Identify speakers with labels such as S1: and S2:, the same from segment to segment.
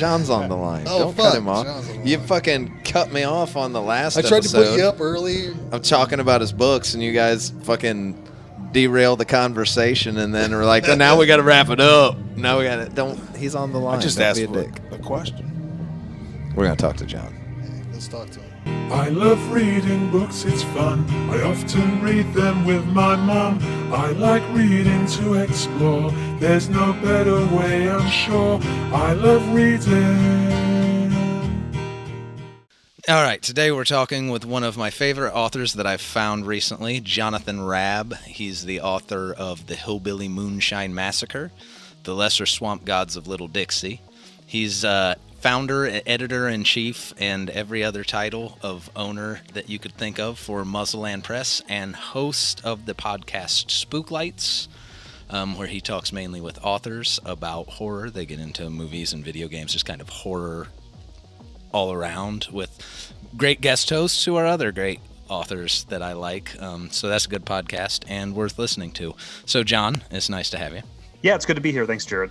S1: John's on the line.
S2: Oh,
S1: Don't
S2: fuck.
S1: cut him off.
S2: John's on the
S1: You
S2: line.
S1: fucking cut me off on the last
S2: I tried
S1: episode.
S2: to put you up early.
S1: I'm talking about his books, and you guys fucking derail the conversation, and then we're like, oh, now we got to wrap it up. Now we got to. Don't. He's on the line.
S3: I just
S1: Don't
S3: asked
S1: be a
S3: for
S1: dick.
S3: a question.
S1: We're gonna talk to John.
S2: Hey, let's talk to him.
S4: I love reading books, it's fun. I often read them with my mum. I like reading to explore. There's no better way, I'm sure. I love reading.
S5: All right, today we're talking with one of my favorite authors that I've found recently, Jonathan Raab. He's the author of The Hillbilly Moonshine Massacre, The Lesser Swamp Gods of Little Dixie. He's founder, editor-in-chief, and every other title of owner that you could think of for Muzzleland Press, and host of the podcast Spooklights, where he talks mainly with authors about horror. They get into movies and video games, just kind of horror all around, with great guest hosts who are other great authors that I like. So that's a good podcast and worth listening to. So, John, it's nice to have you.
S6: Yeah, it's good to be here. Thanks, Jared.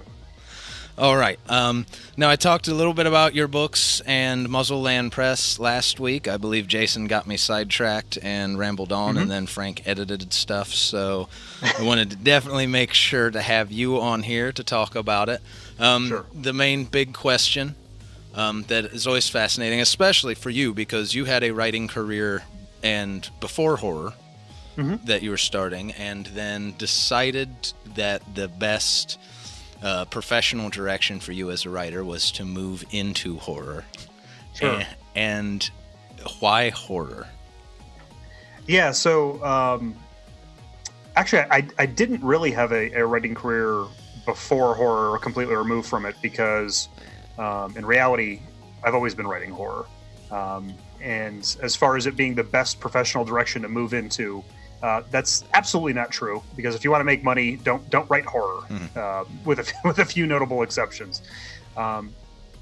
S5: All right. Now, I talked a little bit about your books and Muzzleland Press last week. I believe Jason got me sidetracked and rambled on, and then Frank edited stuff. So I wanted to definitely make sure to have you on here to talk about it.
S6: Sure.
S5: The main big question that is always fascinating, especially for you, because you had a writing career and before horror that you were starting, and then decided that the best professional direction for you as a writer was to move into horror.
S6: Sure.
S5: And why horror?
S6: Yeah, so actually, I didn't really have a writing career before horror or completely removed from it because in reality, I've always been writing horror. And as far as it being the best professional direction to move into, that's absolutely not true, because if you want to make money, don't write horror, with a few notable exceptions.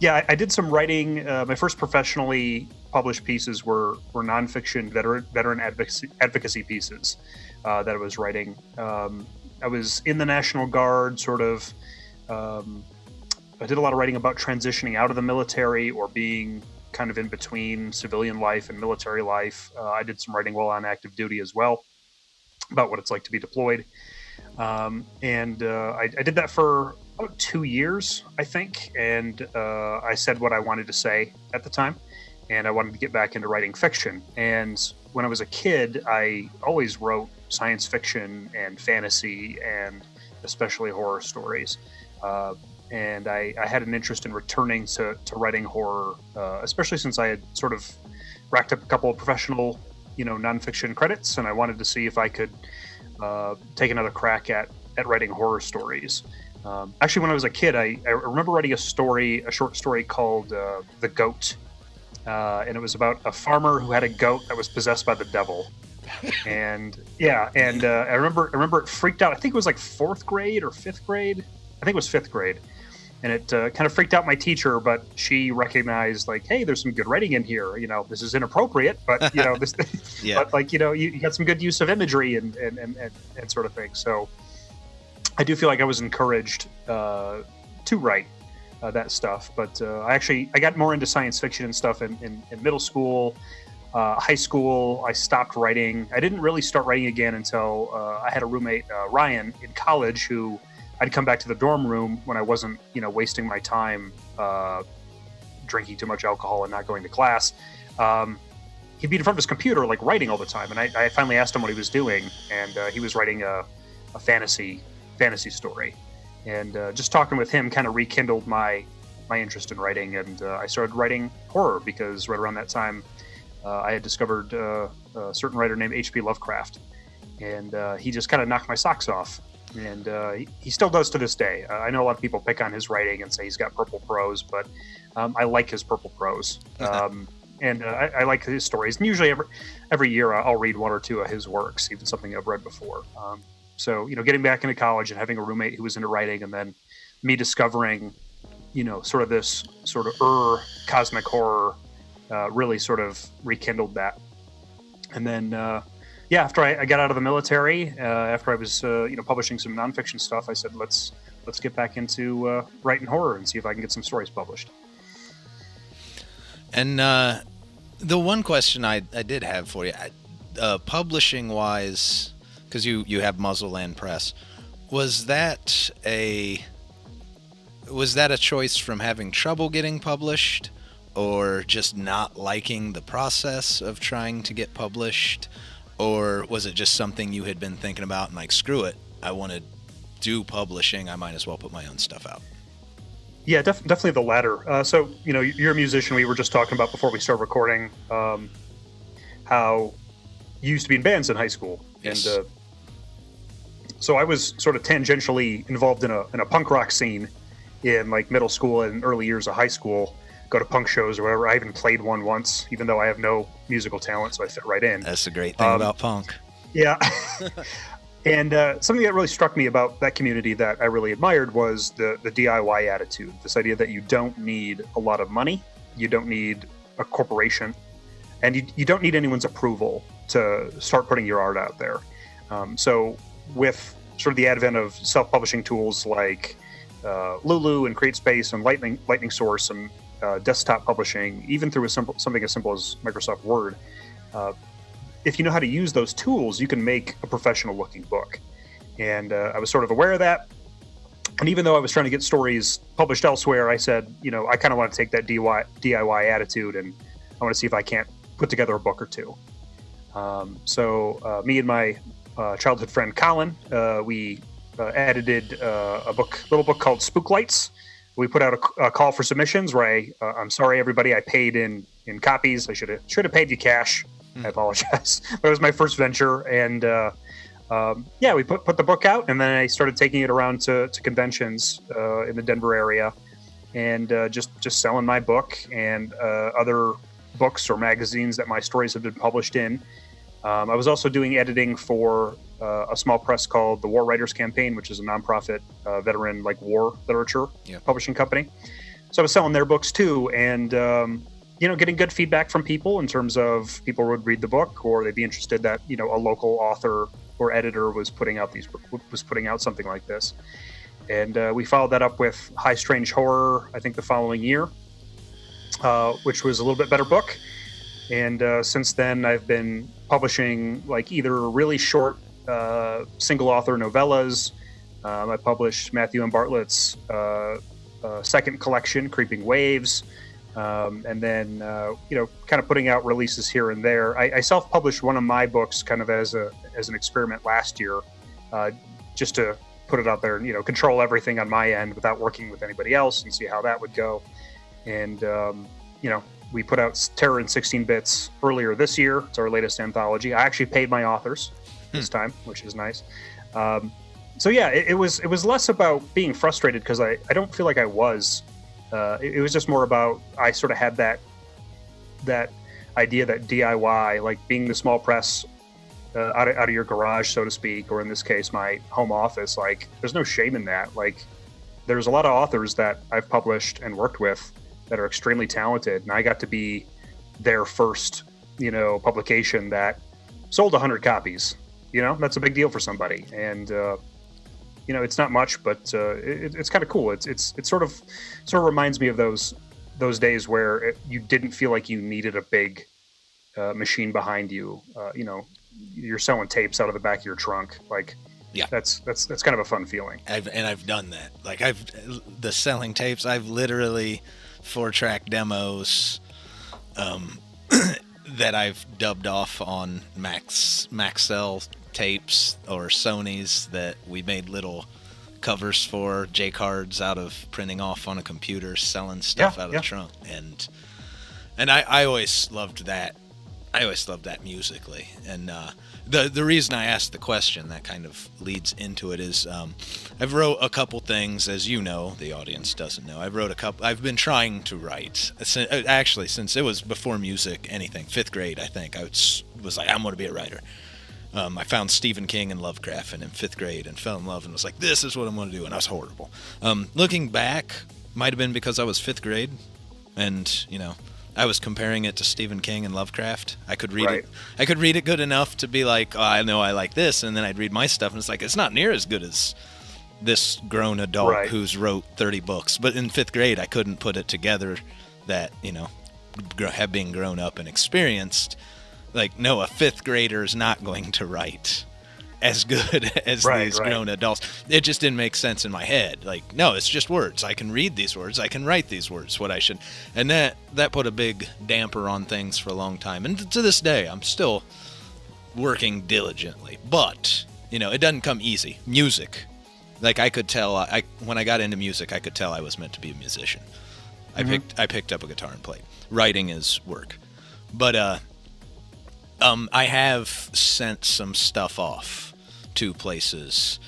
S6: Yeah, I did some writing. My first professionally published pieces were nonfiction veteran advocacy pieces that I was writing. I was in the National Guard, sort of. I did a lot of writing about transitioning out of the military or being kind of in between civilian life and military life. I did some writing while on active duty as well, about what it's like to be deployed. And I did that for about 2 years, I think. And I said what I wanted to say at the time. And I wanted to get back into writing fiction. And when I was a kid, I always wrote science fiction and fantasy and especially horror stories. And I had an interest in returning to writing horror, especially since I had sort of racked up a couple of professional, nonfiction credits, and I wanted to see if I could take another crack at writing horror stories. Actually, when I was a kid, I remember writing a short story called The Goat, and it was about a farmer who had a goat that was possessed by the devil. And yeah, and I remember it freaked out. I think it was like 4th grade or 5th grade. I think it was 5th grade. And it kind of freaked out my teacher, but she recognized, like, hey, there's some good writing in here. This is inappropriate, but this,
S5: Yeah.
S6: But you got some good use of imagery and sort of thing. So I do feel like I was encouraged to write that stuff. But I got more into science fiction and stuff in middle school, high school. I stopped writing. I didn't really start writing again until I had a roommate, Ryan, in college, who I'd come back to the dorm room when I wasn't, wasting my time drinking too much alcohol and not going to class. He'd be in front of his computer, like, writing all the time. And I finally asked him what he was doing, and he was writing a fantasy story. And just talking with him kind of rekindled my interest in writing, and I started writing horror because right around that time I had discovered a certain writer named H.P. Lovecraft, and he just kind of knocked my socks off. And he still does to this day. I know a lot of people pick on his writing and say he's got purple prose, but I like his purple prose. And I like his stories. And usually every year I'll read one or two of his works, even something I've read before. So, getting back into college and having a roommate who was into writing, and then me discovering, sort of this sort of cosmic horror really sort of rekindled that. And then after I got out of the military, after I was publishing some nonfiction stuff, I said let's get back into writing horror and see if I can get some stories published.
S5: And the one question I did have for you, publishing wise, because you have Muzzleland Press, was that a choice from having trouble getting published, or just not liking the process of trying to get published, or was it just something you had been thinking about and like, screw it, I want to do publishing, I might as well put my own stuff out?
S6: Yeah, definitely the latter. So, you're a musician. We were just talking about before we started recording how you used to be in bands in high school.
S5: Yes.
S6: And so I was sort of tangentially involved in a punk rock scene in like middle school and early years of high school, go to punk shows or whatever. I even played one once, even though I have no musical talent, so I fit right in.
S5: That's the great thing about punk.
S6: Yeah. And something that really struck me about that community that I really admired was the DIY attitude. This idea that you don't need a lot of money, you don't need a corporation, and you don't need anyone's approval to start putting your art out there. So with sort of the advent of self-publishing tools like Lulu and CreateSpace and Lightning Source and desktop publishing, even through something as simple as Microsoft Word, if you know how to use those tools, you can make a professional looking book. And I was sort of aware of that. And even though I was trying to get stories published elsewhere, I said, I kind of want to take that DIY attitude, and I want to see if I can't put together a book or two. So me and my childhood friend Colin, we edited a little book called Spooklights. We put out a call for submissions where I'm sorry, everybody, I paid in copies. I should have paid you cash. I apologize. But it was my first venture, and we put the book out, and then I started taking it around to conventions in the Denver area, and just selling my book and other books or magazines that my stories have been published in. I was also doing editing for a small press called the War Writers Campaign, which is a nonprofit veteran war literature publishing company. So I was selling their books too, and getting good feedback from people in terms of people would read the book, or they'd be interested that a local author or editor was putting out something like this. And we followed that up with High Strange Horror, I think the following year, which was a little bit better book. And since then, I've been publishing either really short single author novellas. I published Matthew M. Bartlett's second collection, Creeping Waves. And then, kind of putting out releases here and there. I self-published one of my books kind of as an experiment last year, just to put it out there and, control everything on my end without working with anybody else and see how that would go. And, we put out Terror in 16 Bits earlier this year. It's our latest anthology. I actually paid my authors this time, which is nice. It was less about being frustrated, because I don't feel like I was. It was just more about, I sort of had that idea that DIY, being the small press out of your garage, so to speak, or in this case, my home office, there's no shame in that. There's a lot of authors that I've published and worked with that are extremely talented, and I got to be their first, publication that sold 100 copies. That's a big deal for somebody. And, it's not much, but it's kind of cool. It sort of reminds me of those days where you didn't feel like you needed a big machine behind you. You're selling tapes out of the back of your trunk. That's kind of a fun feeling.
S5: I've done that. The selling tapes. I've literally 4-track demos that I've dubbed off on Maxell tapes or Sony's that we made little covers for, J-cards out of printing off on a computer, selling stuff out of the trunk. And I always loved that. I always loved that musically. And the reason I asked the question that kind of leads into it is I've wrote a couple things, as you know, the audience doesn't know. I've been trying to write, actually, since it was before music, anything, 5th grade, I think. I was like, I'm going to be a writer. I found Stephen King and Lovecraft in 5th grade and fell in love and was like, this is what I'm going to do. And I was horrible. Looking back, might have been because I was 5th grade and, I was comparing it to Stephen King and Lovecraft. I could read it. I could read it good enough to be like, oh, I know I like this, and then I'd read my stuff, and it's like, it's not near as good as this grown adult who's wrote 30 books. But in 5th grade, I couldn't put it together that, being grown up and experienced, like, no, a fifth grader is not going to write as good as these grown adults. It just didn't make sense in my head. Like, no, it's just words. I can read these words. I can write these words. What I should, and that put a big damper on things for a long time. And to this day, I'm still working diligently. But it doesn't come easy. Music, like I could tell. When I got into music, I could tell I was meant to be a musician. I picked up a guitar and played. Writing is work, but I have sent some stuff off to places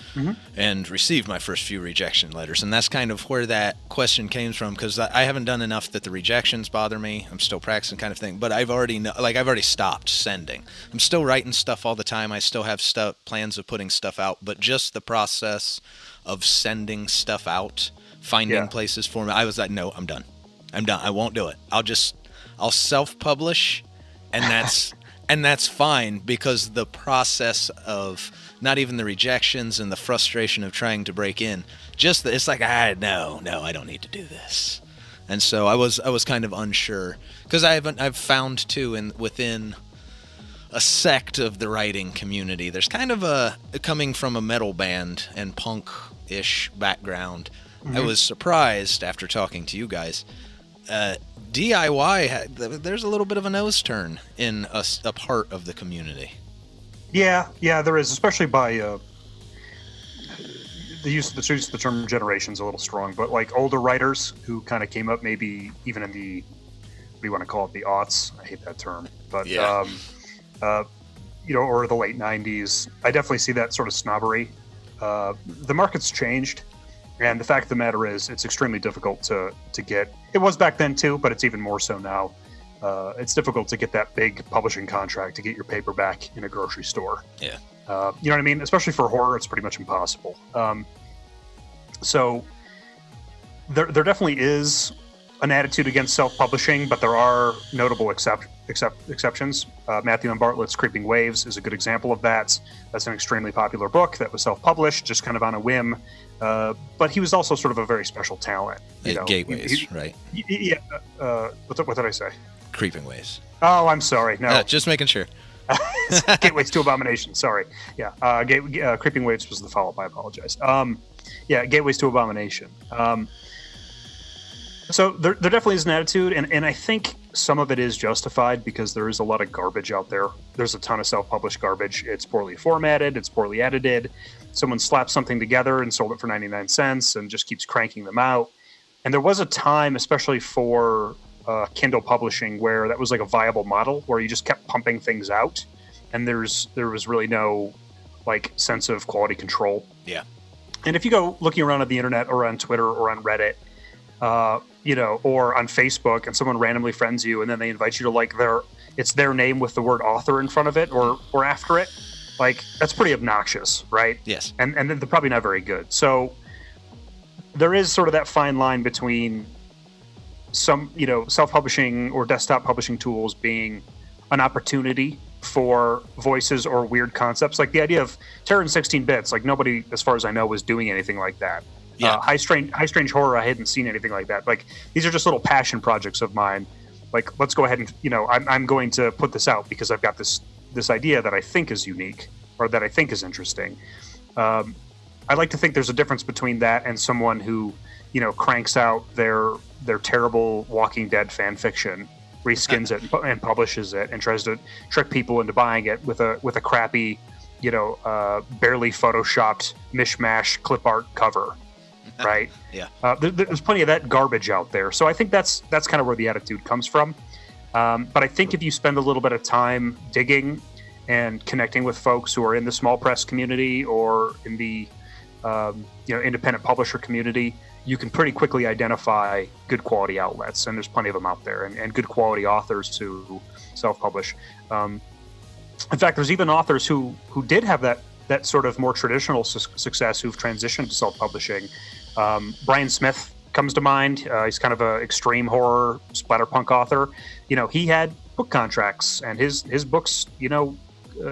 S5: and received my first few rejection letters, and that's kind of where that question came from, because I haven't done enough that the rejections bother me. I'm still practicing, kind of thing, but I've already stopped sending. I'm still writing stuff all the time. I still have plans of putting stuff out, but just the process of sending stuff out, finding places for me, I was like, no, I'm done. I won't do it. I'll self-publish, and that's fine, because the process of not even the rejections and the frustration of trying to break in, it's like, no, I don't need to do this. And so I was kind of unsure, because I've found too, within a sect of the writing community, there's kind of coming from a metal band and punk-ish background. I was surprised after talking to you guys. DIY, there's a little bit of a nose turn in a part of the community.
S6: Yeah, there is, especially by the use of the term generation's a little strong, but like older writers who kind of came up maybe even in the, what do you want to call it, the aughts? I hate that term, but or the late 90s. I definitely see that sort of snobbery. The market's changed. And the fact of the matter is, it's extremely difficult to get. It was back then too, but it's even more so now. It's difficult to get that big publishing contract to get your paperback in a grocery store.
S5: Yeah.
S6: You know what I mean? Especially for horror, it's pretty much impossible. So there definitely is an attitude against self-publishing, but there are notable exceptions. Matthew M. Bartlett's Creeping Waves is a good example of that. That's an extremely popular book that was self-published, just kind of on a whim. But he was also sort of a very special talent.
S5: Gateways, right?
S6: Yeah. What did I say?
S5: Creeping Waves.
S6: Oh, I'm sorry. No,
S5: just making sure.
S6: Gateways to Abomination. Sorry. Yeah. Creeping Waves was the follow-up. I apologize. Gateways to Abomination. So there definitely is an attitude, and I think some of it is justified because there is a lot of garbage out there. There's a ton of self-published garbage. It's poorly formatted. It's poorly edited. Someone slapped something together and sold it for 99 cents and just keeps cranking them out. And there was a time, especially for Kindle publishing, where that was like a viable model, where you just kept pumping things out, and there was really no like sense of quality control.
S5: Yeah.
S6: And if you go looking around on the internet or on Twitter or on Reddit, or on Facebook, and someone randomly friends you, and then they invite you to like it's their name with the word author in front of it or after it, like that's pretty obnoxious, right?
S5: Yes.
S6: And they're probably not very good. So there is sort of that fine line between some, self-publishing or desktop publishing tools being an opportunity for voices or weird concepts, like the idea of Terror in 16 bits. Like nobody, as far as I know, was doing anything like that.
S5: Yeah.
S6: High strange horror, I hadn't seen anything like that. Like these are just little passion projects of mine. Like let's go ahead and I'm going to put this out because I've got this idea that I think is unique or that I think is interesting. I like to think there's a difference between that and someone who cranks out their terrible Walking Dead fan fiction, reskins it and publishes it, and tries to trick people into buying it with a crappy barely photoshopped mishmash clip art cover. Right.
S5: Yeah.
S6: There's plenty of that garbage out there. So I think that's kind of where the attitude comes from. But I think if you spend a little bit of time digging and connecting with folks who are in the small press community or in the independent publisher community, you can pretty quickly identify good quality outlets, and there's plenty of them out there, and good quality authors who self-publish. In fact, there's even authors who did have that sort of more traditional success who've transitioned to self-publishing. Brian Smith comes to mind. He's kind of an extreme horror splatterpunk author. He had book contracts, and his books,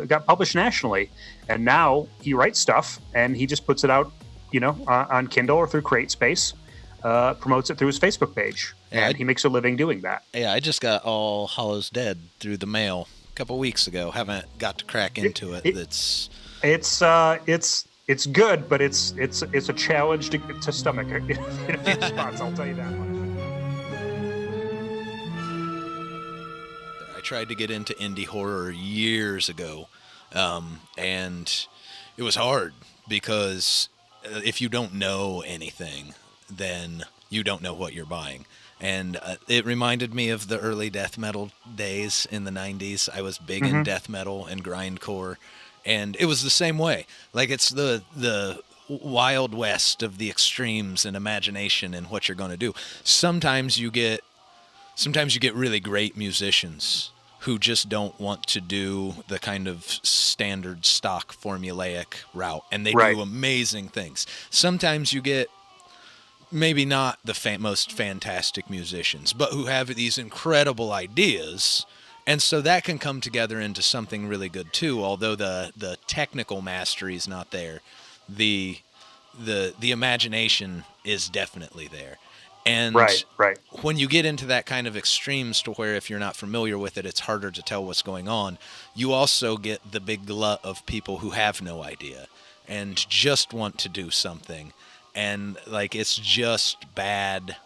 S6: got published nationally. And now he writes stuff, and he just puts it out, on Kindle or through CreateSpace, promotes it through his Facebook page. and he makes a living doing that.
S5: Yeah, I just got All Hallows Dead through the mail a couple weeks ago. Haven't got to crack into it.
S6: It's good, but it's a challenge to stomach in a few spots. I'll tell you that much.
S5: I tried to get into indie horror years ago, and it was hard because if you don't know anything, then you don't know what you're buying. And it reminded me of the early death metal days in the 90s. I was big in death metal and grindcore, and it was the same way. Like, it's the wild west of the extremes and imagination and what you're going to do. Sometimes you get really great musicians who just don't want to do the kind of standard stock formulaic route, and they do amazing things. Sometimes you get maybe not the most fantastic musicians, but who have these incredible ideas, and so that can come together into something really good too. Although the technical mastery is not there, the imagination is definitely there. And when you get into that kind of extremes to where if you're not familiar with it, it's harder to tell what's going on, you also get the big glut of people who have no idea and just want to do something. And like, it's just bad.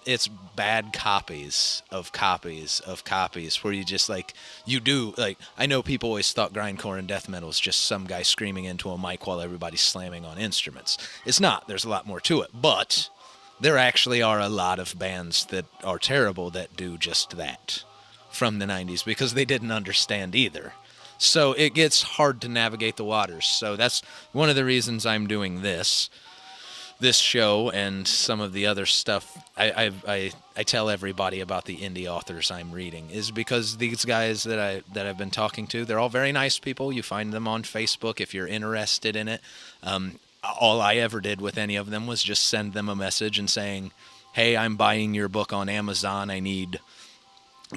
S5: It's bad copies of copies of copies where you just I know people always thought grindcore and death metal is just some guy screaming into a mic while everybody's slamming on instruments. It's not. There's a lot more to it. But there actually are a lot of bands that are terrible that do just that from the 90s because they didn't understand either. So it gets hard to navigate the waters. So that's one of the reasons I'm doing this show and some of the other stuff. I tell everybody about the indie authors I'm reading is because these guys that I've been talking to, they're all very nice people. You find them on Facebook if you're interested in it. All I ever did with any of them was just send them a message and saying, hey, I'm buying your book on Amazon. I need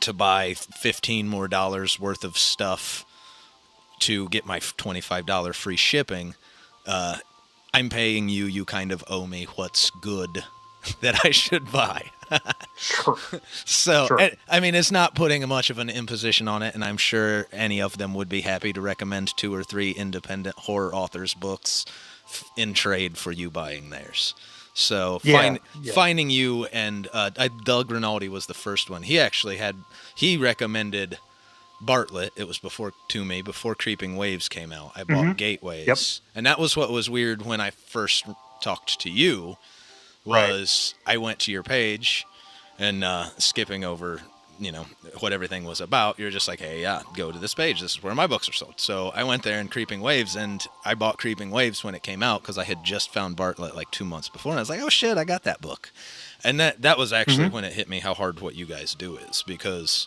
S5: to buy $15 more worth of stuff to get my $25 free shipping. I'm paying you. You kind of owe me what's good that I should buy.
S6: Sure.
S5: So,
S6: Sure.
S5: I mean, it's not putting much of an imposition on it, and I'm sure any of them would be happy to recommend 2 or 3 independent horror authors' books in trade for you buying theirs. So finding you, and Doug Rinaldi was the first one. He recommended Bartlett. It was before Creeping Waves came out. I bought Gateways. And that was what was weird when I first talked to you was I went to your page and skipping over what everything was about. You're just like, hey, yeah, go to this page. This is where my books are sold. So I went there in Creeping Waves, and I bought Creeping Waves when it came out because I had just found Bartlett like 2 months before, and I was like, oh shit, I got that book. And that was actually when it hit me how hard what you guys do is, because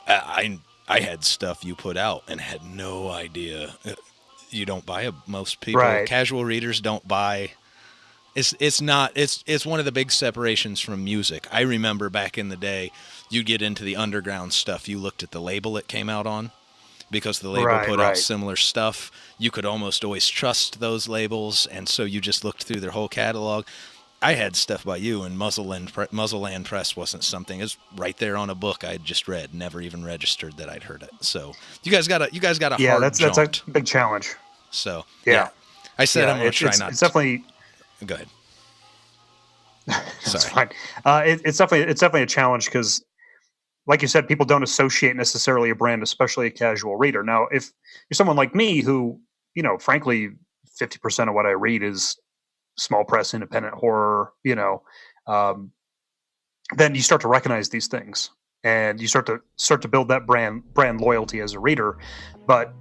S5: I had stuff you put out and had no idea. You don't buy most people. Casual readers don't buy. It's one of the big separations from music. I remember back in the day, you'd get into the underground stuff. You looked at the label it came out on, because the label put out similar stuff. You could almost always trust those labels, and so you just looked through their whole catalog. I had stuff by you, and Muzzleland Press wasn't something. It's right there on a book I'd just read, never even registered that I'd heard it. So you guys got a hard jaunt.
S6: That's a big challenge.
S5: So I said I'm going to try not.
S6: It's definitely.
S5: Go ahead.
S6: That's fine. It's definitely a challenge because, like you said, people don't associate necessarily a brand, especially a casual reader. Now, if you're someone like me who, frankly, 50% of what I read is small press independent horror, then you start to recognize these things and you start to build that brand loyalty as a reader. But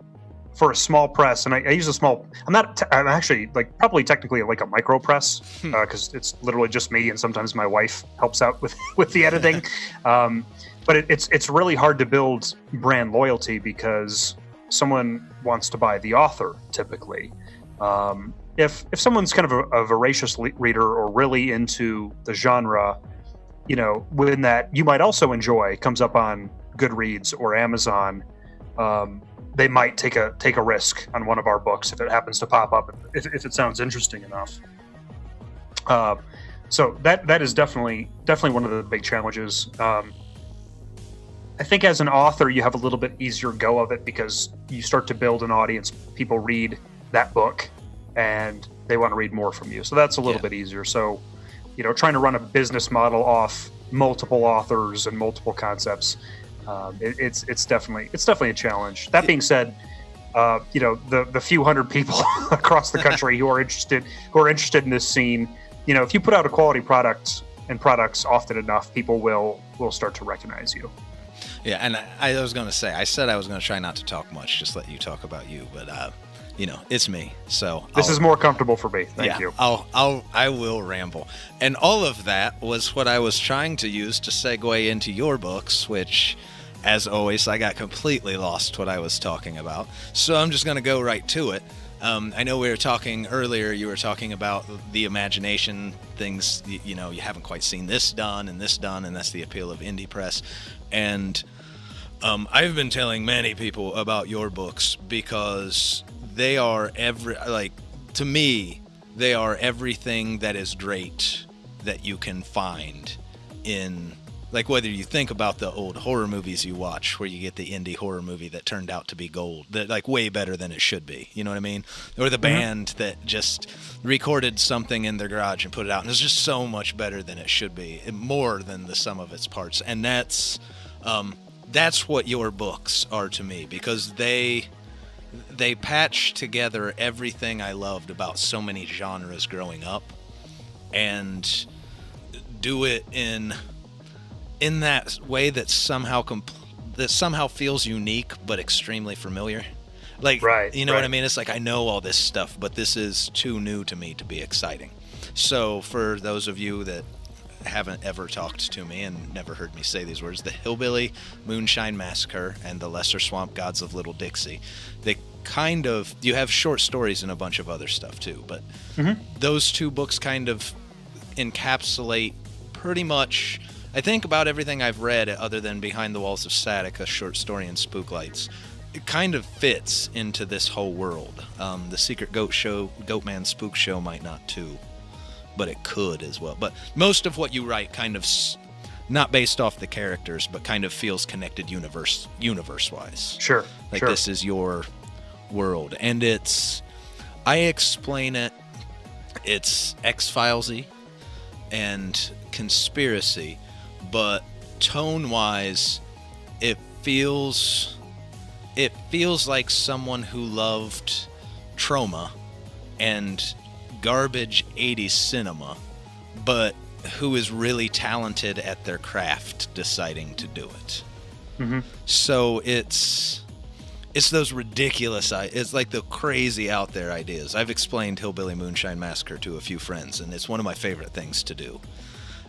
S6: for a small press, and I use a small, I'm actually probably technically like a micro press because it's literally just me, and sometimes my wife helps out with the editing. But it's really hard to build brand loyalty because someone wants to buy the author typically. If someone's kind of a voracious reader or really into the genre, when that you might also enjoy comes up on Goodreads or Amazon, they might take a risk on one of our books if it happens to pop up, if it sounds interesting enough. So that is definitely one of the big challenges. I think as an author, you have a little bit easier go of it because you start to build an audience. People read that book and they want to read more from you. So that's a little bit easier. So, trying to run a business model off multiple authors and multiple concepts, it's definitely a challenge. That being said, the few hundred people across the country who are interested in this scene, if you put out a quality product and products often enough, people will start to recognize you.
S5: Yeah, and I was going to say, I said I was going to try not to talk much, just let you talk about you, but it's me, so
S6: this is more comfortable for me. Thank you.
S5: I will ramble, and all of that was what I was trying to use to segue into your books, which, as always, I got completely lost what I was talking about. So I'm just going to go right to it. I know we were talking earlier. You were talking about the imagination things. You haven't quite seen this done, and that's the appeal of indie press. And I've been telling many people about your books because they are to me, they are everything that is great that you can find in, like, whether you think about the old horror movies you watch where you get the indie horror movie that turned out to be gold, that like way better than it should be, you know what I mean? Or the band that just recorded something in their garage and put it out and it's just so much better than it should be, more than the sum of its parts. And that's what your books are to me, because they patch together everything I loved about so many genres growing up and do it in that way that somehow feels unique but extremely familiar. Like, you know what I mean? It's like, I know all this stuff, but this is too new to me to be exciting. So for those of you that haven't ever talked to me and never heard me say these words, the Hillbilly Moonshine Massacre and the Lesser Swamp Gods of Little Dixie, they kind of, you have short stories and a bunch of other stuff too, but those two books kind of encapsulate pretty much, I think, about everything I've read other than Behind the Walls of Static, a short story in Spooklights. It kind of fits into this whole world. The Secret Goatman Spook Show might not too, but it could as well. But most of what you write kind of not based off the characters, but kind of feels connected universe-wise.
S6: Sure.
S5: This is your world. And I explain it's X-Files-y and conspiracy, but tone-wise, it feels like someone who loved Trauma and garbage 80s cinema, but who is really talented at their craft deciding to do it. So it's those ridiculous, it's like the crazy out there ideas. I've explained Hillbilly Moonshine Massacre to a few friends, and it's one of my favorite things to do.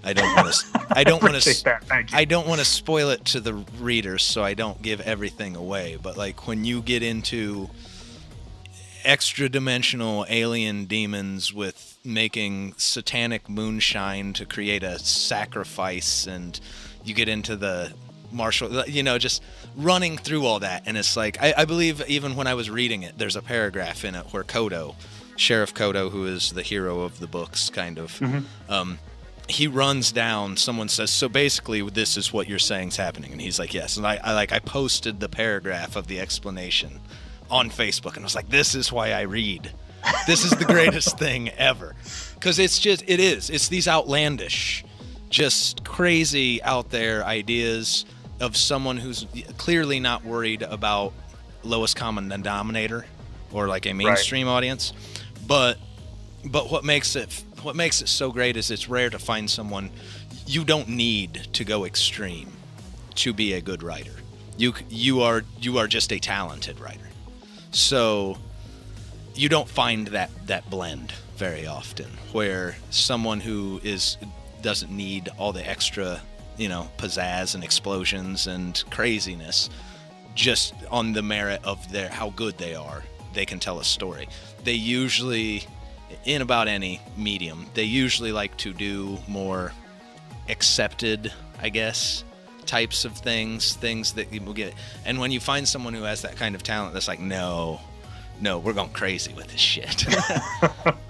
S5: I don't want to spoil it to the readers, so I don't give everything away. But like when you get into extra-dimensional alien demons with making satanic moonshine to create a sacrifice, and you get into the martial, just running through all that, and it's like I believe even when I was reading it, there's a paragraph in it where Sheriff Kodo, who is the hero of the books, kind of. He runs down, someone says, so basically this is what you're saying's happening, and he's like, yes. And I posted the paragraph of the explanation on Facebook, and I was like, this is why I read. This is the greatest thing ever. Because it's these outlandish, just crazy out there ideas of someone who's clearly not worried about lowest common denominator or like a mainstream audience, but what makes it so great is it's rare to find someone. You don't need to go extreme to be a good writer. You are just a talented writer. So you don't find that blend very often, where someone who doesn't need all the extra, pizzazz and explosions and craziness, just on the merit of how good they are, they can tell a story. They usually, in about any medium, they usually like to do more accepted, I guess, types of things that people get. And when you find someone who has that kind of talent, that's like, no, we're going crazy with this shit.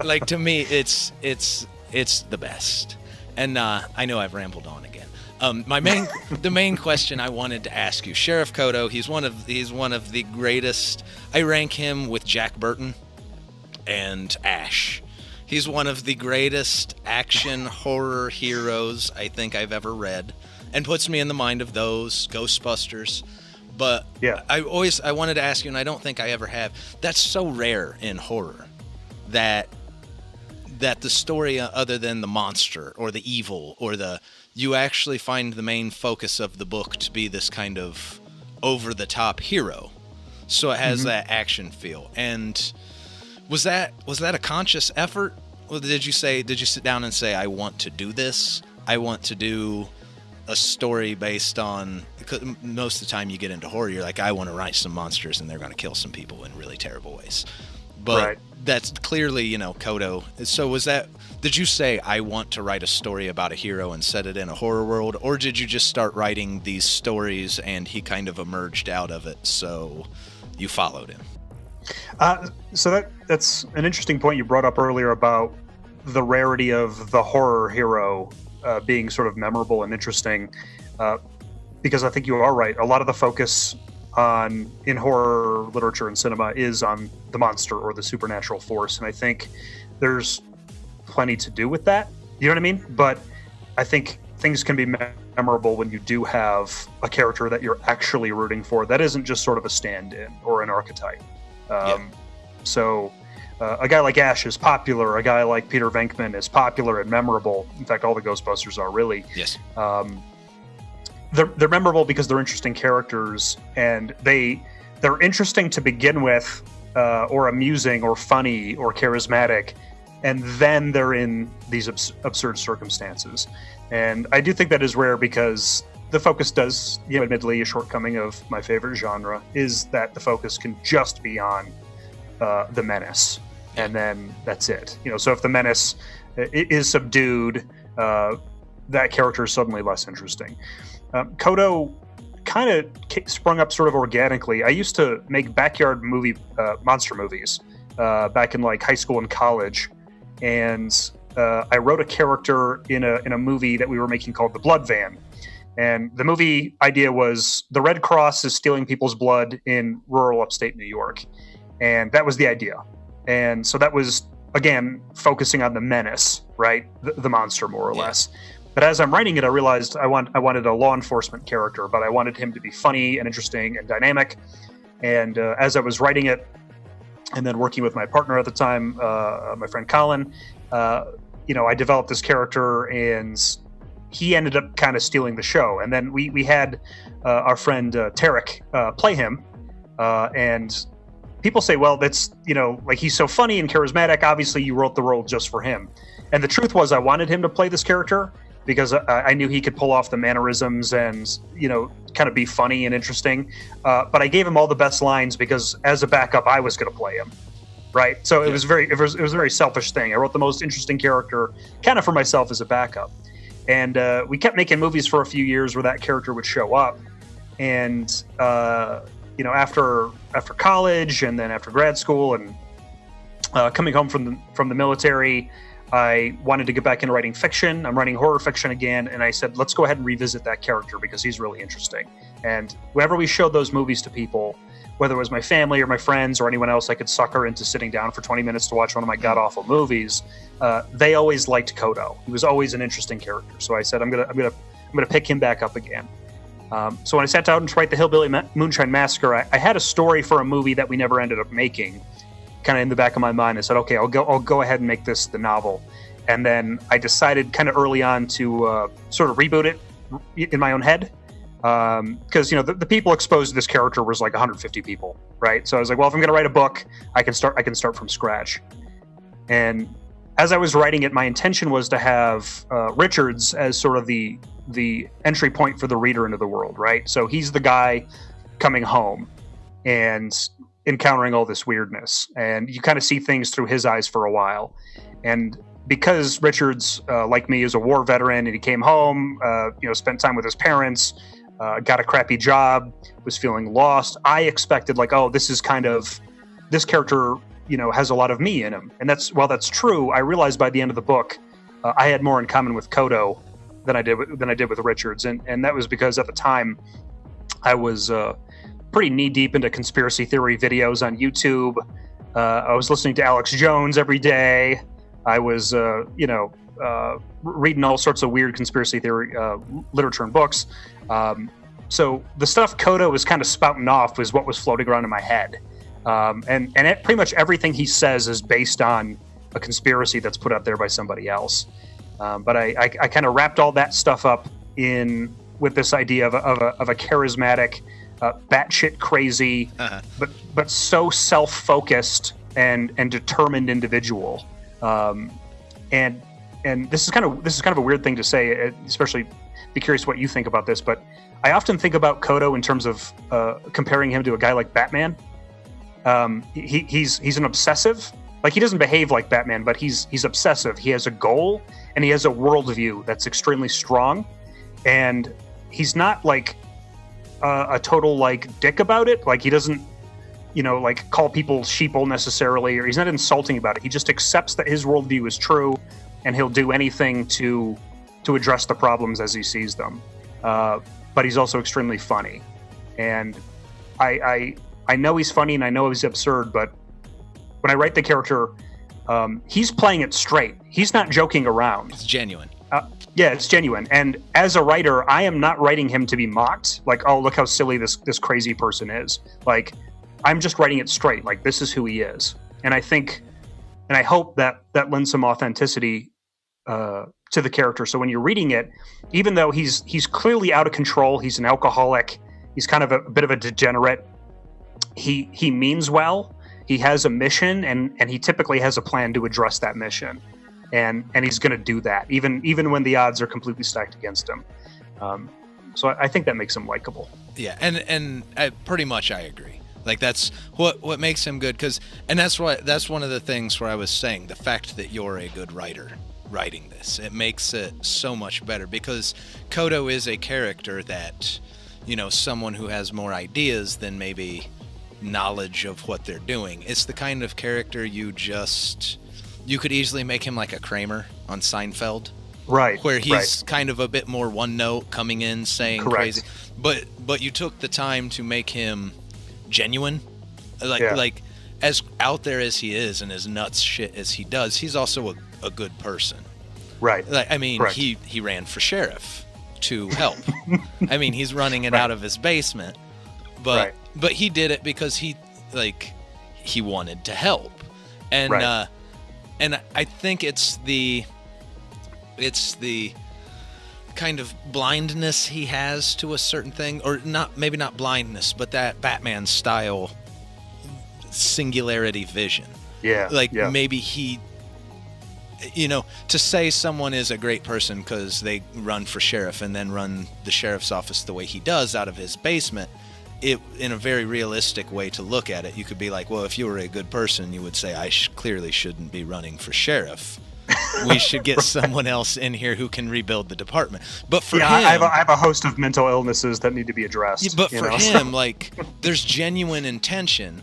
S5: Like, to me, it's the best. And I know I've rambled on again. The main question I wanted to ask you, Sheriff Kodo, he's one of the greatest. I rank him with Jack Burton and Ash. He's one of the greatest action horror heroes I think I've ever read, and puts me in the mind of those Ghostbusters. But
S6: Yeah.
S5: I wanted to ask you, and I don't think I ever have. That's so rare in horror that the story, other than the monster or the evil or you actually find the main focus of the book to be this kind of over-the-top hero. So it has that action feel. And was that a conscious effort? Or did you sit down and say, I want to do this? I want to do a story based on, because most of the time you get into horror, you're like, I want to write some monsters and they're going to kill some people in really terrible ways. But
S6: Right.
S5: that's clearly, Kodo. So did you say, I want to write a story about a hero and set it in a horror world? Or did you just start writing these stories and he kind of emerged out of it, so you followed him?
S6: So that's an interesting point you brought up earlier about the rarity of the horror hero being sort of memorable and interesting, because I think you are right. A lot of the focus in horror literature and cinema is on the monster or the supernatural force, and I think there's plenty to do with that. You know what I mean? But I think things can be memorable when you do have a character that you're actually rooting for that isn't just sort of a stand-in or an archetype. So a guy like Ash is popular. A guy like Peter Venkman is popular and memorable. In fact, all the Ghostbusters are really.
S5: Yes.
S6: They're memorable because they're interesting characters, and they're interesting to begin with, or amusing, or funny, or charismatic, and then they're in these absurd circumstances. And I do think that is rare because the focus does, admittedly, a shortcoming of my favorite genre is that the focus can just be on the menace, and then that's it. So if the menace is subdued, that character is suddenly less interesting. Kodo kind of sprung up sort of organically. I used to make backyard monster movies back in like high school and college, and I wrote a character in a movie that we were making called The Blood Van. And the movie idea was the Red Cross is stealing people's blood in rural upstate New York. And that was the idea. And so that was, again, focusing on the menace, right? The monster, more or less. But as I'm writing it, I realized I wanted a law enforcement character, but I wanted him to be funny and interesting and dynamic. And as I was writing it, and then working with my partner at the time, my friend Colin, I developed this character, and he ended up kind of stealing the show. And then we had our friend Tarek play him, and people say, well, that's, like he's so funny and charismatic. Obviously, you wrote the role just for him. And the truth was, I wanted him to play this character because I knew he could pull off the mannerisms and, kind of be funny and interesting. But I gave him all the best lines because as a backup, I was going to play him. Right. So it was a very selfish thing. I wrote the most interesting character kind of for myself as a backup. And we kept making movies for a few years where that character would show up. And, after college and then after grad school and coming home from the military, I wanted to get back into writing fiction. I'm writing horror fiction again. And I said, let's go ahead and revisit that character because he's really interesting. And whenever we showed those movies to people, whether it was my family or my friends or anyone else I could sucker into sitting down for 20 minutes to watch one of my god-awful movies, they always liked Kodo. He was always an interesting character. So I said, I'm gonna pick him back up again. So when I sat down to write the Hillbilly Moonshine Massacre, I had a story for a movie that we never ended up making, kind of in the back of my mind. I said, okay, I'll go ahead and make this the novel. And then I decided kind of early on to sort of reboot it in my own head. Because the people exposed to this character was like 150 people, right? So I was like, well, if I'm going to write a book, I can start from scratch. And as I was writing it, my intention was to have Richards as sort of the entry point for the reader into the world, right? So he's the guy coming home and encountering all this weirdness, and you kind of see things through his eyes for a while. And because Richards, like me, is a war veteran, and he came home, spent time with his parents. Got a crappy job, was feeling lost. I expected this character, has a lot of me in him. And while that's true, I realized by the end of the book, I had more in common with Kodo than I did with Richards, and that was because at the time I was pretty knee deep into conspiracy theory videos on YouTube. I was listening to Alex Jones every day. I was reading all sorts of weird conspiracy theory literature and books. So the stuff Kodo was kind of spouting off was what was floating around in my head. And pretty much everything he says is based on a conspiracy that's put out there by somebody else. But I kind of wrapped all that stuff up in with this idea of a charismatic, batshit crazy, but so self-focused and determined individual. And this is kind of a weird thing to say, especially be curious what you think about this. But I often think about Kodo in terms of comparing him to a guy like Batman. He's an obsessive. Like, he doesn't behave like Batman, but he's obsessive. He has a goal and he has a worldview that's extremely strong, and he's not like a total like dick about it. Like, he doesn't, like call people sheeple necessarily, or he's not insulting about it. He just accepts that his worldview is true, and he'll do anything to address the problems as he sees them. But he's also extremely funny, and I know he's funny and I know he's absurd, but when I write the character, he's playing it straight. He's not joking around.
S5: It's genuine.
S6: Yeah, it's genuine. And as a writer, I am not writing him to be mocked. Like, oh, look how silly this crazy person is. Like, I'm just writing it straight. Like, this is who he is. And I think, and I hope that lends some authenticity to the character. So when you're reading it, even though he's clearly out of control, he's an alcoholic, he's kind of a bit of a degenerate, he means well. He has a mission, and he typically has a plan to address that mission, and he's going to do that, even when the odds are completely stacked against him. So I think that makes him likable.
S5: Yeah, and pretty much I agree. Like, that's what makes him good, that's one of the things where I was saying, the fact that you're a good writer writing this, it makes it so much better, because Kodo is a character that, someone who has more ideas than maybe knowledge of what they're doing. It's the kind of character you could easily make him like a Kramer on Seinfeld,
S6: right? Where
S5: he's kind of a bit more one note, coming in saying
S6: Correct.
S5: Crazy, but you took the time to make him genuine, like as out there as he is and as nuts shit as he does, he's also a good person,
S6: right?
S5: Like, I mean,
S6: Correct.
S5: he ran for sheriff to help. I mean, he's running it out of his basement, but he did it because he wanted to help, and and I think it's the kind of blindness he has to a certain thing, or maybe not blindness, but that Batman style singularity vision. Maybe he, to say someone is a great person because they run for sheriff and then run the sheriff's office the way he does out of his basement, in a very realistic way to look at it, you could be like, well, if you were a good person, you would say, I clearly shouldn't be running for sheriff. We should get someone else in here who can rebuild the department. But for him,
S6: I have a host of mental illnesses that need to be addressed.
S5: But for him, like, there's genuine intention,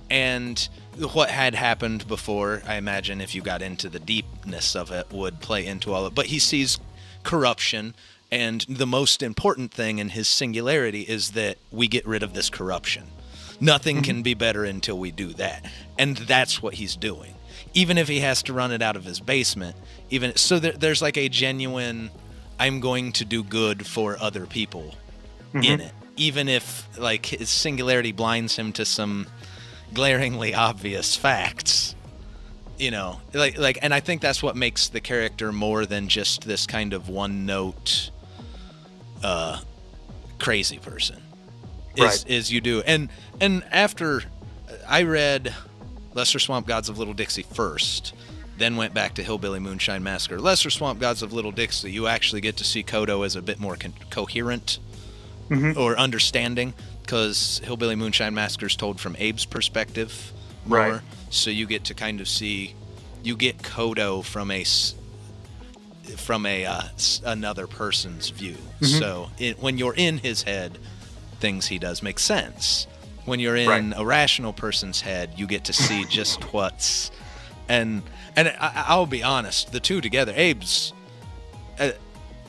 S5: and what had happened before, I imagine, if you got into the deepness of it, would play into all of it. But he sees corruption, and the most important thing in his singularity is that we get rid of this corruption. Nothing can be better until we do that. And that's what he's doing. Even if he has to run it out of his basement, there's like a genuine, I'm going to do good for other people in it. Even if, like, his singularity blinds him to some glaringly obvious facts. And I think that's what makes the character more than just this kind of one note crazy person, is you do. And after I read Lesser Swamp Gods of Little Dixie first, then went back to Hillbilly Moonshine Massacre. Lesser Swamp Gods of Little Dixie, you actually get to see Kodo as a bit more coherent or understanding, because Hillbilly Moonshine Massacre is told from Abe's perspective more. Right. So you get to kind of see, you get Kodo from another person's view. So when you're in his head, things he does make sense. When you're in a rational person's head, you get to see just what's And I'll be honest, the two together, Abe's.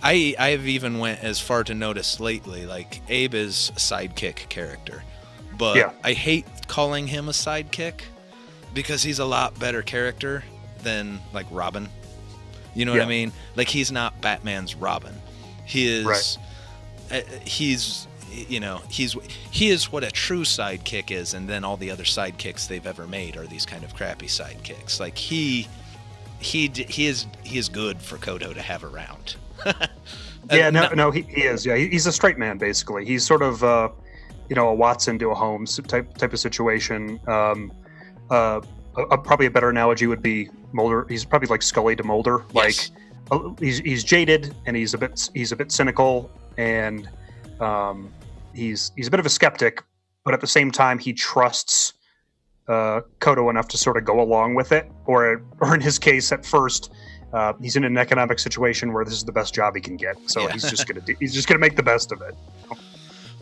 S5: I've even went as far to notice lately, like Abe is a sidekick character, but
S6: Yeah.
S5: I hate calling him a sidekick because he's a lot better character than like Robin. You know what I mean? Like he's not Batman's Robin. He is.
S6: Right.
S5: He's. You know, he is what a true sidekick is, and then all the other sidekicks they've ever made are these kind of crappy sidekicks. Like he is good for Kodo to have around.
S6: He is. Yeah, he's a straight man basically. He's sort of a Watson to a Holmes type of situation. Probably a better analogy would be Mulder. He's probably like Scully to Mulder.
S5: Yes.
S6: Like he's jaded and he's a bit cynical, and he's a bit of a skeptic, but at the same time he trusts Kodo enough to sort of go along with it, or in his case at first. He's in an economic situation where this is the best job he can get, so he's just gonna make the best of it.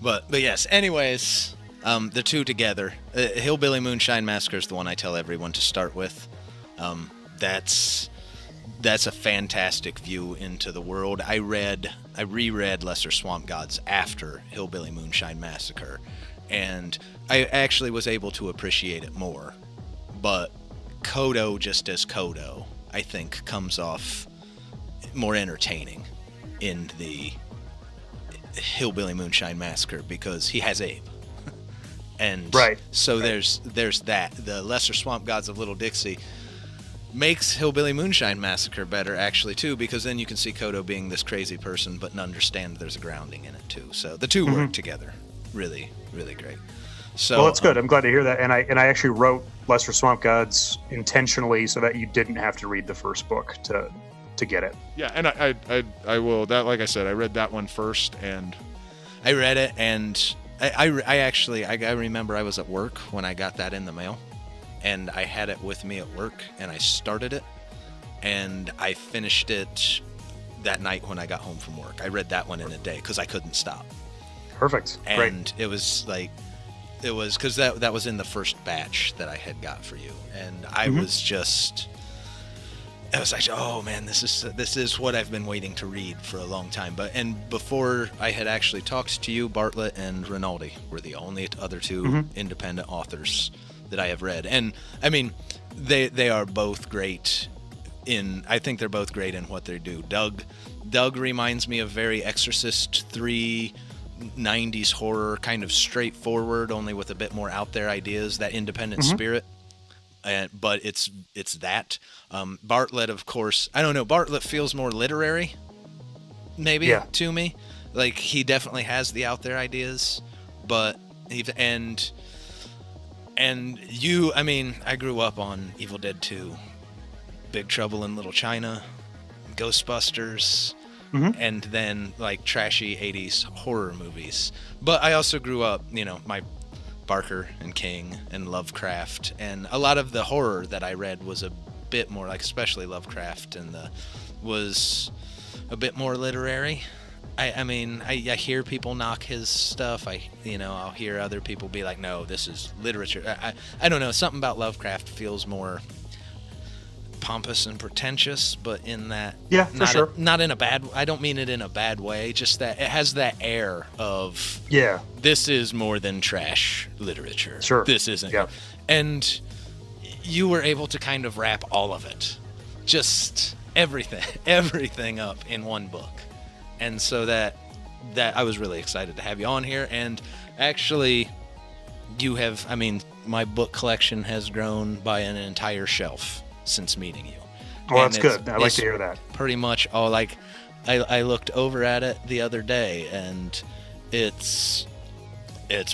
S5: But yes. Anyways, the two together, Hillbilly Moonshine Massacre is the one I tell everyone to start with. That's a fantastic view into the world. I reread Lesser Swamp Gods after Hillbilly Moonshine Massacre, and I actually was able to appreciate it more. But Kodo, just as Kodo, I think comes off more entertaining in the Hillbilly Moonshine Massacre because he has Abe. And so there's that. The Lesser Swamp Gods of Little Dixie makes Hillbilly Moonshine Massacre better actually too, because then you can see Kodo being this crazy person but understand there's a grounding in it too. So the two work together really, really great. So,
S6: well, that's good. I'm glad to hear that. And I actually wrote Lesser Swamp Gods intentionally so that you didn't have to read the first book to get it.
S4: Yeah, and I will. That, like I said, I read that one first, and
S5: I read it, and I remember I was at work when I got that in the mail, and I had it with me at work, and I started it, and I finished it that night when I got home from work. I read that one in a day because I couldn't stop.
S6: Perfect.
S5: And it was because that was in the first batch that I had got for you, and I was like, oh man, this is what I've been waiting to read for a long time. And before I had actually talked to you, Bartlett and Rinaldi were the only other two independent authors that I have read, and I mean, they are both great I think they're both great in what they do. Doug reminds me of very Exorcist 3. 90s horror, kind of straightforward, only with a bit more out there ideas, that independent spirit. But it's that. Bartlett, of course, I don't know, Bartlett feels more literary, maybe, to me. Like, he definitely has the out there ideas, but and you, I mean, I grew up on Evil Dead 2, Big Trouble in Little China, Ghostbusters, and then like trashy 80s horror movies. But I also grew up, my Barker and King and Lovecraft, and a lot of the horror that I read was a bit more like, especially Lovecraft, and was a bit more literary. I mean, I hear people knock his stuff. I'll hear other people be like, no, this is literature. I don't know, something about Lovecraft feels more pompous and pretentious, but in that, not in a bad, I don't mean it in a bad way, just that it has that air of, this is more than trash literature.
S6: Sure.
S5: This isn't. Yeah. And you were able to kind of wrap all of it, just everything up in one book. And so that I was really excited to have you on here. And actually, my book collection has grown by an entire shelf since meeting you.
S6: Well, that's good. I like to hear that.
S5: Pretty much all, like, I looked over at it the other day, and it's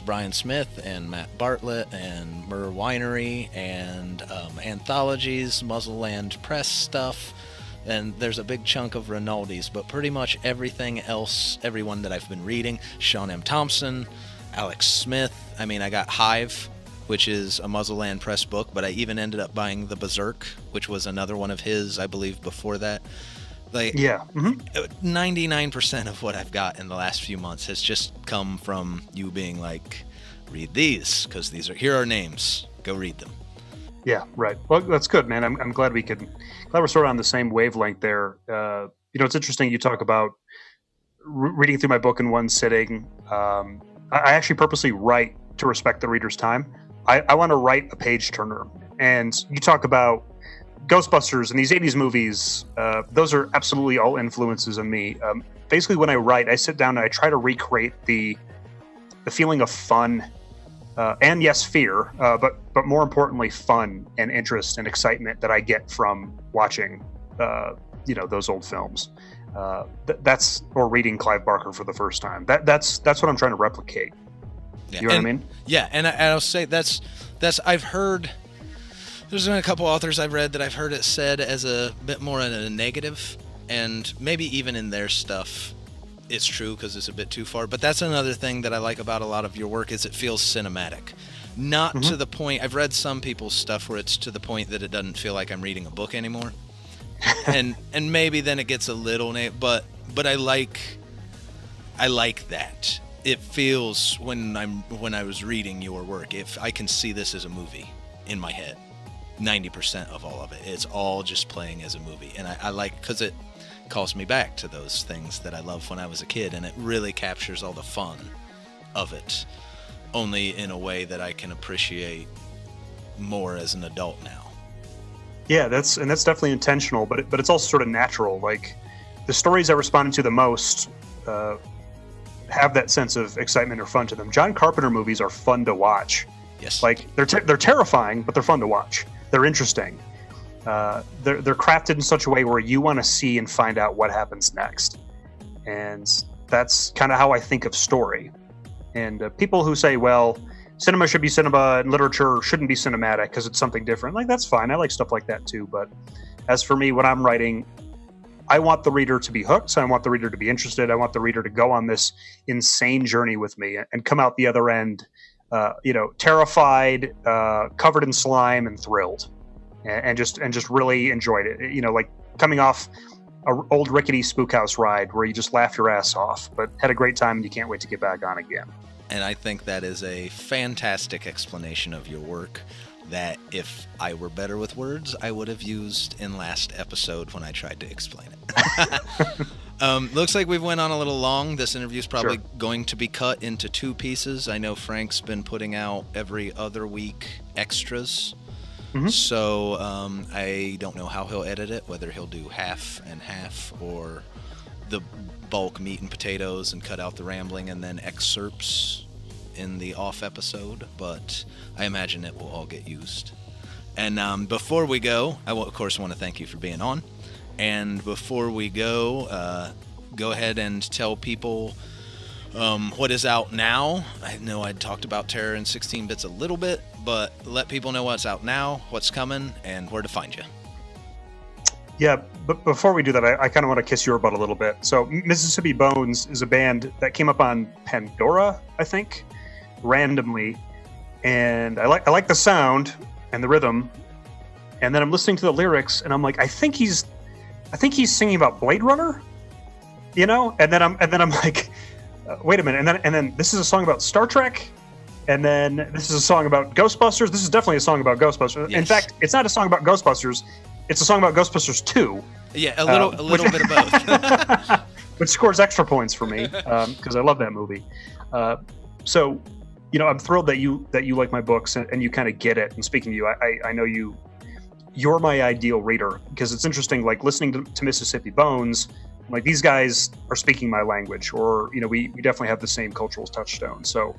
S5: Brian Smith and Matt Bartlett and Murr Winery and anthologies, Muzzleland press stuff, and there's a big chunk of Rinaldi's, but pretty much everything else, everyone that I've been reading, Sean M. Thompson, Alex Smith. I mean, I got Hive, which is a Muzzleland press book, but I even ended up buying The Berserk, which was another one of his, I believe, before that. Like, 99% of what I've got in the last few months has just come from you being like, read these, because here are names, go read them.
S6: Yeah, right. Well, that's good, man. I'm glad we're sort of on the same wavelength there. It's interesting you talk about reading through my book in one sitting. I actually purposely write to respect the reader's time. I want to write a page turner. And you talk about Ghostbusters and these 80s movies. Those are absolutely all influences on me. Basically, when I write, I sit down and I try to recreate the feeling of fun and yes, fear, but more importantly, fun and interest and excitement that I get from watching, those old films. Or reading Clive Barker for the first time. That's what I'm trying to replicate.
S5: Yeah.
S6: You know what I mean?
S5: Yeah, and I'll say that's I've heard. There's been a couple authors I've read that I've heard it said as a bit more in a negative, and maybe even in their stuff, it's true because it's a bit too far. But that's another thing that I like about a lot of your work is it feels cinematic. Not to the point. I've read some people's stuff where it's to the point that it doesn't feel like I'm reading a book anymore. and maybe then it gets a little but I like that. It feels when I was reading your work, if I can see this as a movie in my head, 90% of all of it, it's all just playing as a movie, and I like because it calls me back to those things that I loved when I was a kid, and it really captures all the fun of it, only in a way that I can appreciate more as an adult now.
S6: Yeah, that's definitely intentional, but it's also sort of natural. Like the stories I responded to the most have that sense of excitement or fun to them. John Carpenter movies are fun to watch.
S5: Yes,
S6: like they're terrifying, but they're fun to watch. They're interesting. They're crafted in such a way where you want to see and find out what happens next, and that's kind of how I think of story. And people who say, well, cinema should be cinema and literature shouldn't be cinematic because it's something different. Like, that's fine. I like stuff like that too. But as for me, when I'm writing, I want the reader to be hooked. I want the reader to be interested. I want the reader to go on this insane journey with me and come out the other end, terrified, covered in slime and thrilled, and just really enjoyed it. Like coming off an old rickety spook house ride where you just laughed your ass off, but had a great time and you can't wait to get back on again.
S5: And I think that is a fantastic explanation of your work that if I were better with words, I would have used in last episode when I tried to explain it. Looks like we went on a little long. This interview is probably going to be cut into 2 pieces. I know Frank's been putting out every other week extras. Mm-hmm. So I don't know how he'll edit it, whether he'll do half and half or the bulk meat and potatoes and cut out the rambling and then excerpts in the off episode, but I imagine it will all get used. And before we go, I will, of course, want to thank you for being on. And before we go, go ahead and tell people what is out now. I know I talked about Terror in 16 Bits a little bit, but let people know what's out now, what's coming, and where to find you.
S6: Yeah, but before we do that, I kind of want to kiss your butt a little bit. So Mississippi Bones is a band that came up on Pandora, I think, randomly, and I like the sound and the rhythm. And then I'm listening to the lyrics, and I'm like, I think he's singing about Blade Runner, And then I'm like, wait a minute. And then this is a song about Star Trek. And then this is a song about Ghostbusters. This is definitely a song about Ghostbusters.
S5: Yes.
S6: In fact, it's not a song about Ghostbusters. It's a song about Ghostbusters 2.
S5: Yeah, a little bit of both.
S6: Which scores extra points for me because I love that movie. So, I'm thrilled that you like my books and you kind of get it. And speaking to you, I know you're my ideal reader because it's interesting, like listening to Mississippi Bones, like these guys are speaking my language, or we definitely have the same cultural touchstone. So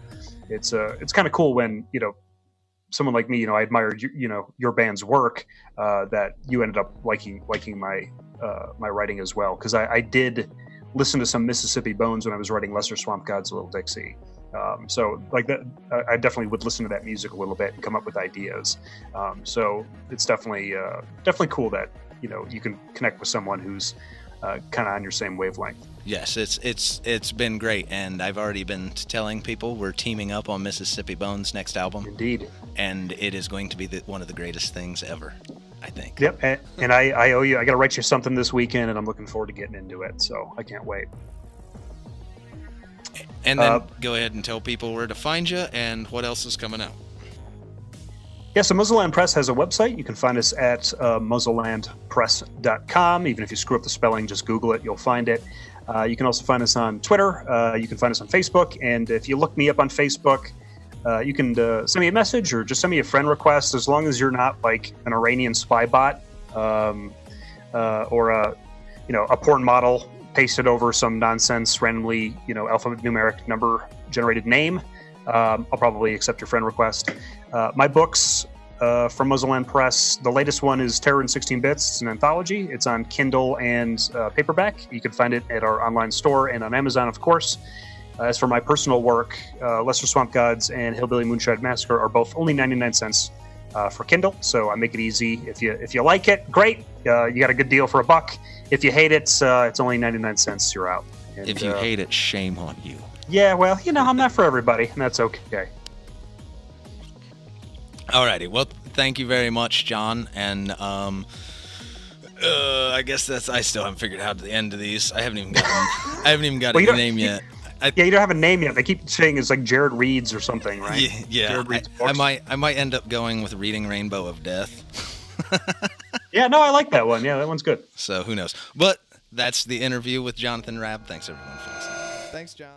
S6: it's kind of cool when someone like me, I admired your band's work, that you ended up liking my my writing as well, because I did listen to some Mississippi Bones when I was writing Lesser Swamp Gods of Little Dixie. So like that, I definitely would listen to that music a little bit and come up with ideas. So it's definitely cool that you can connect with someone who's kind of on your same wavelength.
S5: Yes, it's been great, and I've already been telling people we're teaming up on Mississippi Bones' next album.
S6: Indeed.
S5: And it is going to be one of the greatest things ever, I think.
S6: Yep, and I owe you. I got to write you something this weekend, and I'm looking forward to getting into it. So I can't wait.
S5: And then go ahead and tell people where to find you and what else is coming out.
S6: Yeah, so Muzzleland Press has a website. You can find us at muzzlelandpress.com. Even if you screw up the spelling, just Google it. You'll find it. You can also find us on Twitter. You can find us on Facebook. And if you look me up on Facebook, you can send me a message or just send me a friend request, as long as you're not like an Iranian spy bot or a porn model pasted over some nonsense, randomly, alphanumeric number generated name. I'll probably accept your friend request. My books from Muzzleland Press, the latest one is Terror in 16 Bits. It's an anthology. It's on Kindle and paperback. You can find it at our online store and on Amazon, of course. As for my personal work, Lesser Swamp Gods and Hillbilly Moonshine Massacre are both only 99 cents for Kindle, so I make it easy. If you like it, great. You got a good deal for $1. If you hate it, it's only 99 cents. You're out. And,
S5: if you hate it, shame on you.
S6: Yeah, well, I'm not for everybody, and that's okay.
S5: Alrighty, well, thank you very much, John, and I guess I still haven't figured out the end of these. I haven't even got a name yet.
S6: You don't have a name yet. They keep saying it's like Jared Reads or something, right?
S5: Yeah. I might end up going with Reading Rainbow of Death.
S6: Yeah, no, I like that one. Yeah, that one's good.
S5: So who knows? But that's the interview with Jonathan Raab. Thanks everyone for listening.
S1: Thanks, John.